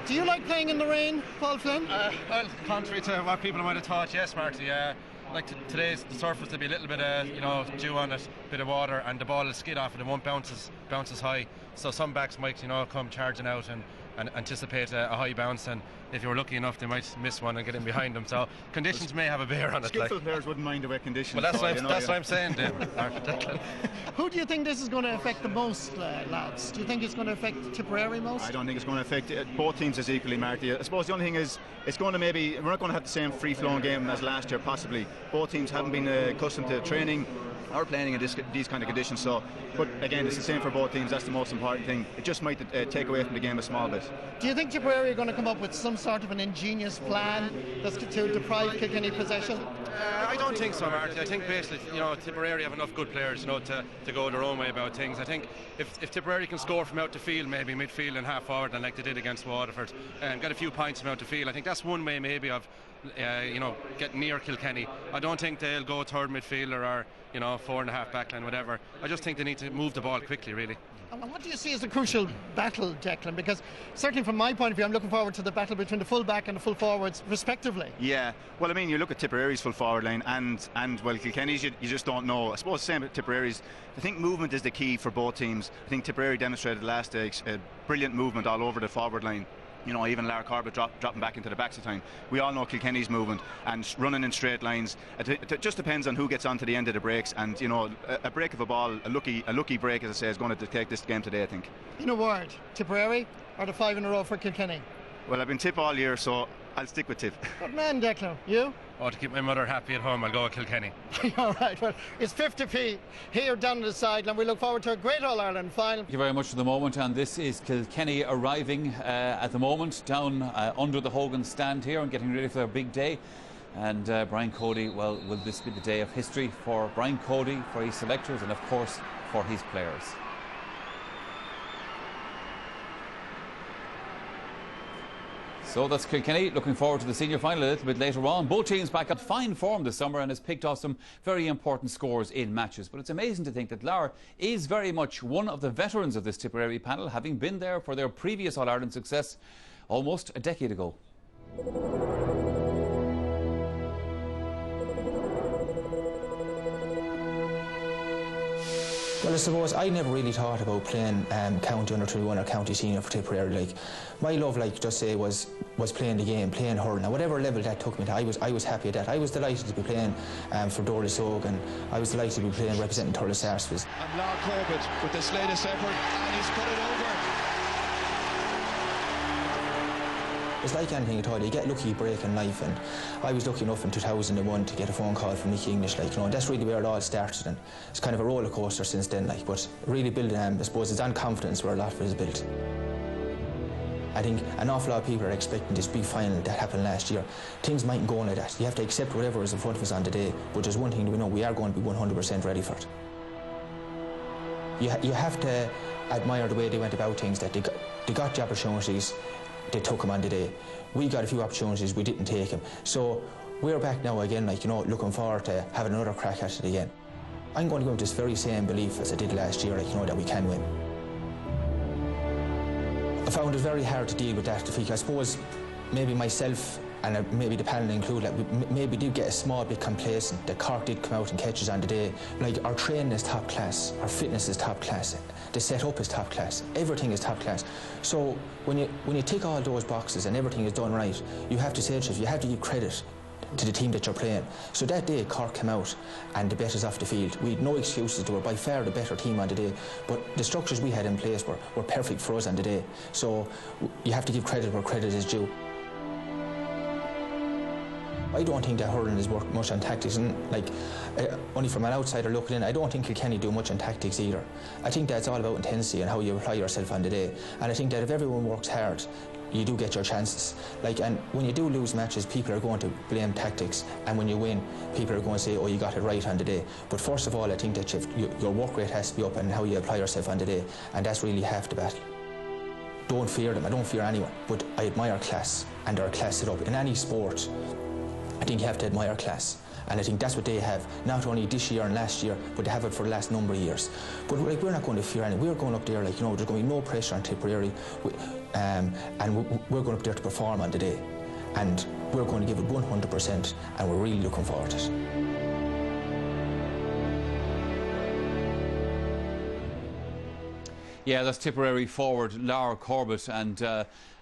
Do you like playing in the rain, Paul Flynn? Well, contrary to what people might have thought, yes, Marty. Like today's the surface, there'll be a little bit of dew on it, bit of water, and the ball will skid off it and won't bounce as high. So some backs might come charging out and anticipate a high bounce, and if you were lucky enough they might miss one and get in behind them. So conditions may have a bear on it. Skillful players wouldn't mind the wet conditions. Well, that's what I'm saying, David. Who do you think this is going to affect the most, lads? Do you think it's going to affect Tipperary most? I don't think it's going to affect both teams as equally, Marty. I suppose the only thing is it's going to we're not going to have the same free-flowing game as last year, possibly. Both teams haven't been accustomed to training or playing in these kind of conditions. So, but again, it's the same for both teams. That's the most important thing. It just might take away from the game a small bit. Do you think Tipperary are going to come up with some sort of an ingenious plan that's to deprive Kilkenny possession? I don't think so, Marty. I think basically, Tipperary have enough good players, to go their own way about things. I think if Tipperary can score from out the field, maybe midfield and half forward, and like they did against Waterford, and get a few points from out the field, I think that's one way maybe of getting near Kilkenny. I don't think they'll go third midfielder or 4.5 backline, whatever. I just think they need to move the ball quickly, really. And what do you see as the crucial battle, Declan? Because certainly from my point of view, I'm looking forward to the battle between the full back and the full forwards, respectively. Yeah, well, I mean, you look at Tipperary's full forward line and well, Kilkenny's, you just don't know. I suppose the same with Tipperary's. I think movement is the key for both teams. I think Tipperary demonstrated last day brilliant movement all over the forward line. Even Lara Corbett dropping back into the backs of time. We all know Kilkenny's movement and running in straight lines. It just depends on who gets onto the end of the breaks, and a break of a ball, a lucky break, as I say, is going to dictate this game today, I think. In a word, Tipperary or the 5 in a row for Kilkenny? Well, I've been Tip all year, so I'll stick with Tip. Good man, Declan. You? Oh, to keep my mother happy at home, I'll go with Kilkenny. All right, well, it's 50p here down the sideline. We look forward to a great All-Ireland final. Thank you very much for the moment, and this is Kilkenny arriving at the moment down under the Hogan stand here and getting ready for their big day. And Brian Cody, well, will this be the day of history for Brian Cody, for his selectors, and of course for his players? So that's Kilkenny looking forward to the senior final a little bit later on. Both teams back up fine form this summer and has picked off some very important scores in matches. But it's amazing to think that Lara is very much one of the veterans of this Tipperary panel, having been there for their previous All-Ireland success almost a decade ago. Well, I suppose I never really thought about playing county under 21 or county senior for Tipperary. Like, my love, just say, was playing the game, playing hurling. Now, whatever level that took me to, I was happy at that. I was delighted to be playing for Doris Oak, and I was delighted to be playing representing Thurles Sarsfields. And Lara Corbett with this latest effort, and he's put it over. It's like anything at all. You get lucky, you break in life, and I was lucky enough in 2001 to get a phone call from Nicky English, and that's really where it all started, and it's kind of a roller coaster since then, but really building, I suppose it's on confidence where a lot of it is built. I think an awful lot of people are expecting this big final that happened last year. Things mightn't go like that. You have to accept whatever is in front of us on the day, but there's one thing that we know, we are going to be 100% ready for it. You have to admire the way they went about things, that they got the opportunities, they took them on the day. We got a few opportunities, we didn't take them. So we're back now again, looking forward to having another crack at it again. I'm going to go with this very same belief as I did last year, that we can win. I found it very hard to deal with that defeat. I suppose maybe myself and maybe the panel included, we maybe did get a small bit complacent. The Cork did come out and catch us on the day. Our training is top class, our fitness is top class, the setup is top class, everything is top class. So when you tick all those boxes and everything is done right, you have to say to yourself, you have to give credit to the team that you're playing. So that day Cork came out and the bet is off the field. We had no excuses. They were by far the better team on the day, but the structures we had in place were perfect for us on the day. So you have to give credit where credit is due. I don't think that hurling has worked much on tactics, and only from an outsider looking in, I don't think Kilkenny do much on tactics either. I think that's all about intensity and how you apply yourself on the day. And I think that if everyone works hard, you do get your chances. And when you do lose matches, people are going to blame tactics, and when you win, people are going to say, oh, you got it right on the day. But first of all, I think that your work rate has to be up and how you apply yourself on the day, and that's really half the battle. Don't fear them, I don't fear anyone, but I admire class, and our class set up. In any sport, I think you have to admire class, And I think that's what they have, not only this year and last year, but they have it for the last number of years. But like, we're not going to fear anything. We're going up there, like, you know, there's going to be no pressure on Tipperary, and we're going up there to perform on the day. And we're going to give it 100%, and we're really looking forward to it. Yeah, that's Tipperary forward Lara Corbett, and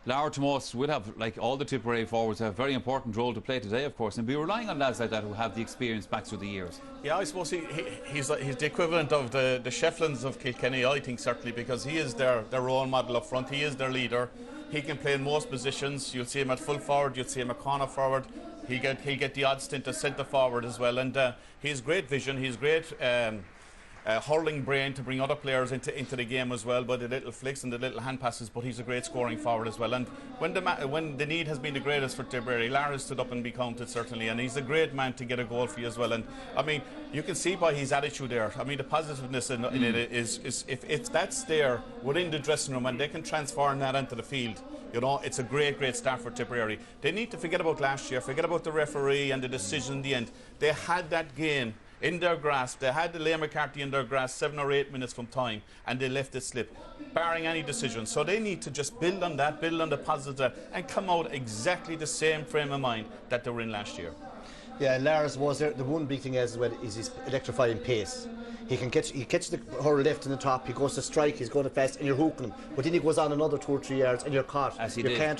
Lara Tomas will have, like all the Tipperary forwards, a very important role to play today, of course, and be relying on lads like that who have the experience back through the years. Yeah, I suppose he's the equivalent of the Shefflins of Kilkenny, I think, certainly, because he is their role model up front. He is their leader. He can play in most positions. You'll see him at full forward, you'll see him at corner forward. He'll get the odd stint as centre forward as well, and he has great vision. He's great hurling brain to bring other players into the game as well, by the little flicks and the little hand passes. But he's a great scoring forward as well. And when the need has been the greatest for Tipperary, Lara stood up and be counted, certainly, and he's a great man to get a goal for you as well. And I mean, you can see by his attitude there. I mean, the positiveness in it is if that's there within the dressing room and they can transform that into the field, you know, it's a great start for Tipperary. They need to forget about last year, forget about the referee and the decision in the end. They had that game in their grasp. They had the Liam McCarthy in their grasp 7 or 8 minutes from time, and they left it slip, barring any decision. So they need to just build on that, build on the positive, and come out exactly the same frame of mind that they were in last year. Yeah, Lars was there. The one big thing as well is his electrifying pace. He catches the hurl left in the top, he goes to strike, he's going fast, and you're hooking him. But then he goes on another 2 or 3 yards, and you're caught. As he you did. can't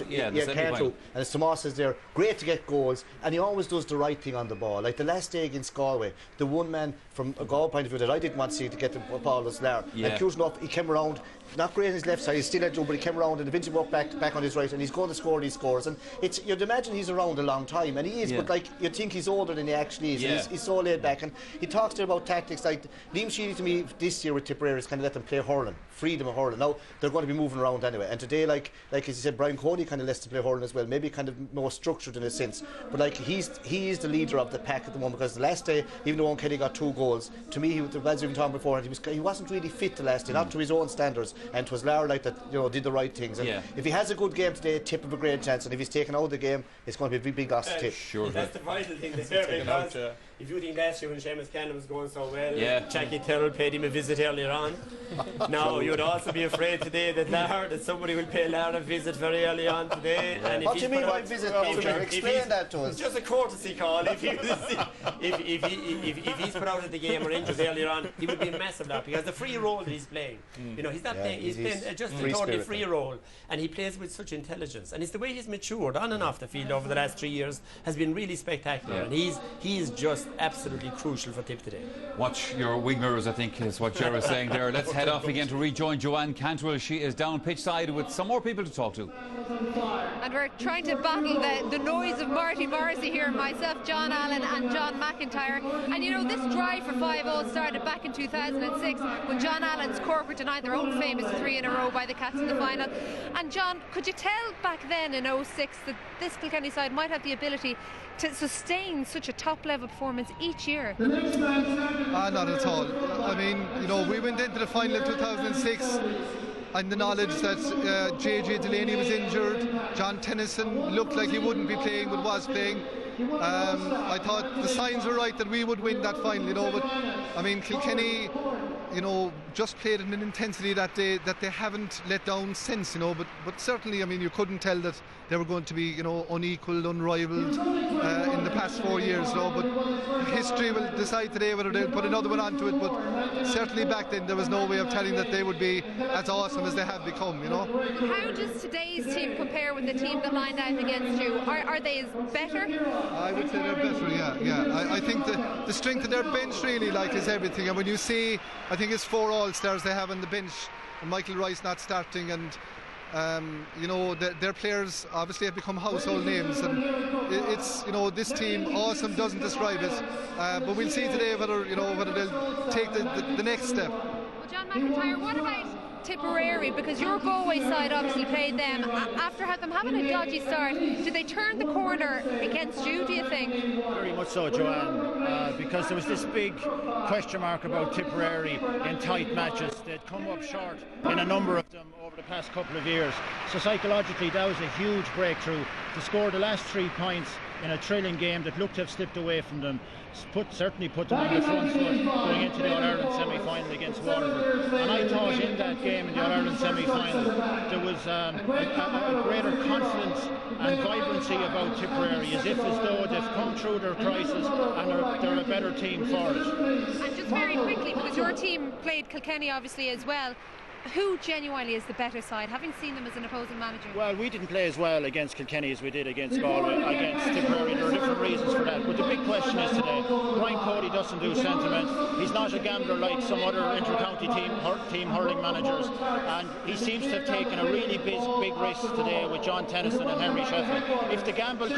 through. And as Tomas is there, great to get goals, and he always does the right thing on the ball. Like the last day against Galway, the one man from a goal point of view that I didn't want to see to get the ball was Lara. Yeah. And close enough, he came around. Not great on his left side, he's still at Joe, but he came around and eventually walked back on his right, and he's going to score these scores. And you'd imagine he's around a long time, and he is, but like you'd think he's older than he actually is. And he's so laid back, and he talks there about tactics. Like Liam Sheedy to me this year with Tipperary is kind of let them play hurling, freedom of hurling. Now they're going to be moving around anyway, and today, like as you said, Brian Coney kind of lets them play hurling as well, maybe kind of more structured in a sense. But like he is the leader of the pack at the moment, because the last day, even though Kelly got 2 goals, to me, as we've been talking before, he wasn't really fit the last day, not to his own standards, and it was Lara like that, you know, did the right things. And if he has a good game today, Tip of a great chance, and if he's taken out of the game, it's going to be a big loss to Tip. Sure. That's the vital thing there, because if you think last year when Seamus Cannon was going so well, Jackie Terrell paid him a visit earlier on. Now you would also be afraid today that somebody will pay Lara a visit very early on today. And what do you mean by visit, Peter? Explain that to us. Just a courtesy call. If he's put out of the game or injured earlier on, he would be a massive lot, because the free role that he's playing, you know, he's not playing, he's playing just a totally free role, and he plays with such intelligence, and it's the way he's matured on and off the field over the last 3 years has been really spectacular, and he's just absolutely crucial for Tip today. Watch your wing mirrors, I think is what Jerry was saying there. Let's head off again to rejoin Joanne Cantwell. She is down pitch side with some more people to talk to. And we're trying to battle the noise of Marty Morrissey here, myself, John Allen and John McIntyre. And you know, this drive for 5-0 started back in 2006 when John Allen's Corporate denied their own famous 3 in a row by the Cats in the final. And John, could you tell back then in 06 that this Kilkenny side might have the ability to sustain such a top-level performance each year? Not at all. I mean, you know, we went into the final of 2006 and the knowledge that JJ Delaney was injured, John Tennyson looked like he wouldn't be playing but was playing. I thought the signs were right that we would win that final, you know, but I mean, Kilkenny, you know, just played in an intensity that day that they haven't let down since, you know, but certainly, I mean, you couldn't tell that they were going to be, you know, unequalled, unrivaled in the past 4 years, you know, but history will decide today whether they'll put another one onto it, but certainly back then there was no way of telling that they would be as awesome as they have become, you know. How does today's team compare with the team that lined out against you? Are they better? I would say they're better, yeah. I think the strength of their bench really, like, is everything, and when you see, I think it's 4 All-Stars they have on the bench, and Michael Rice not starting, and you know, their players obviously have become household names, and it's, you know, this team, awesome doesn't describe it, but we'll see today whether they'll take the next step. Well, John McIntyre, what about Tipperary, because your Galway side obviously played them after them having a dodgy start? Did they turn the corner against you, do you think? Very much so, Joanne, because there was this big question mark about Tipperary in tight matches. They'd come up short in a number of them over the past couple of years, so psychologically that was a huge breakthrough. To score the last 3 points in a thrilling game that looked to have slipped away from them. Certainly put them on the front foot going into the All-Ireland semi-final against Waterford. And I thought in that game, in the All-Ireland semi-final, there was a greater confidence and vibrancy about Tipperary, as though they've come through their crisis and they're a better team for it. And just very quickly, because your team played Kilkenny obviously as well, who genuinely is the better side, having seen them as an opposing manager? Well, we didn't play as well against Kilkenny as we did against Galway, against Tipperary. There are different reasons for that. But the big question is today, Brian Cody doesn't do sentiment. He's not a gambler like some other inter-county team hurling managers. And he seems to have taken a really big risk today with John Tennyson and Henry Shefflin. If the gamble